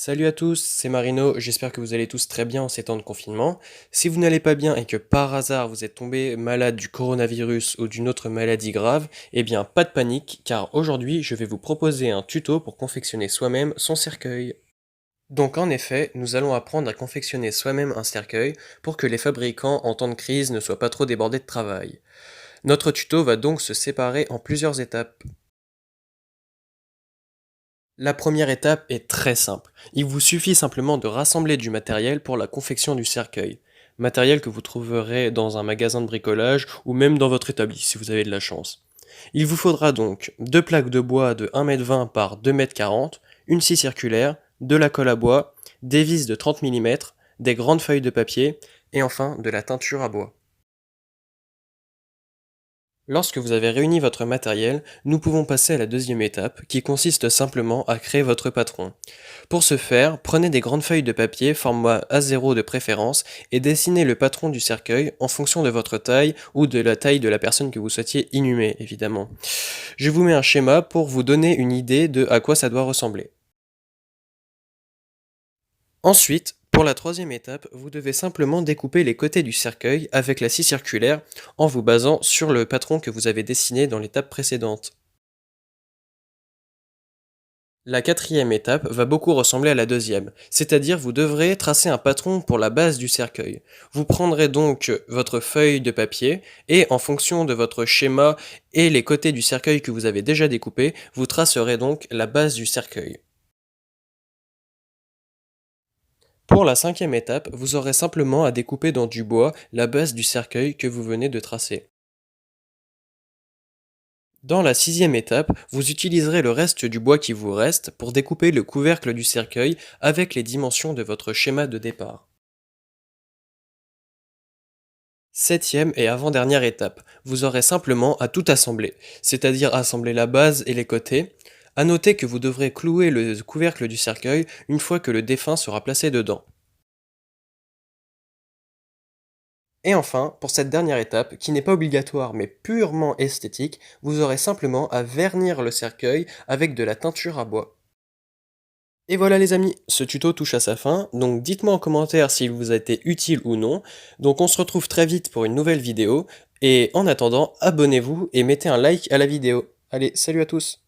Salut à tous, c'est Marino, j'espère que vous allez tous très bien en ces temps de confinement. Si vous n'allez pas bien et que par hasard vous êtes tombé malade du coronavirus ou d'une autre maladie grave, eh bien pas de panique, car aujourd'hui je vais vous proposer un tuto pour confectionner soi-même son cercueil. Donc en effet, nous allons apprendre à confectionner soi-même un cercueil pour que les fabricants en temps de crise ne soient pas trop débordés de travail. Notre tuto va donc se séparer en plusieurs étapes. La première étape est très simple. Il vous suffit simplement de rassembler du matériel pour la confection du cercueil. Matériel que vous trouverez dans un magasin de bricolage ou même dans votre établi si vous avez de la chance. Il vous faudra donc deux plaques de bois de 1,20 m par 2,40 m, une scie circulaire, de la colle à bois, des vis de 30 mm, des grandes feuilles de papier et enfin de la teinture à bois. Lorsque vous avez réuni votre matériel, nous pouvons passer à la deuxième étape, qui consiste simplement à créer votre patron. Pour ce faire, prenez des grandes feuilles de papier, format A0 de préférence, et dessinez le patron du cercueil en fonction de votre taille ou de la taille de la personne que vous souhaitiez inhumer, évidemment. Je vous mets un schéma pour vous donner une idée de à quoi ça doit ressembler. Ensuite, pour la troisième étape, vous devez simplement découper les côtés du cercueil avec la scie circulaire en vous basant sur le patron que vous avez dessiné dans l'étape précédente. La quatrième étape va beaucoup ressembler à la deuxième, c'est-à-dire vous devrez tracer un patron pour la base du cercueil. Vous prendrez donc votre feuille de papier et en fonction de votre schéma et les côtés du cercueil que vous avez déjà découpé, vous tracerez donc la base du cercueil. Pour la cinquième étape, vous aurez simplement à découper dans du bois la base du cercueil que vous venez de tracer. Dans la sixième étape, vous utiliserez le reste du bois qui vous reste pour découper le couvercle du cercueil avec les dimensions de votre schéma de départ. Septième et avant-dernière étape, vous aurez simplement à tout assembler, c'est-à-dire assembler la base et les côtés. À noter que vous devrez clouer le couvercle du cercueil une fois que le défunt sera placé dedans. Et enfin, pour cette dernière étape, qui n'est pas obligatoire mais purement esthétique, vous aurez simplement à vernir le cercueil avec de la teinture à bois. Et voilà les amis, ce tuto touche à sa fin, donc dites-moi en commentaire s'il vous a été utile ou non. Donc on se retrouve très vite pour une nouvelle vidéo, et en attendant, abonnez-vous et mettez un like à la vidéo. Allez, salut à tous!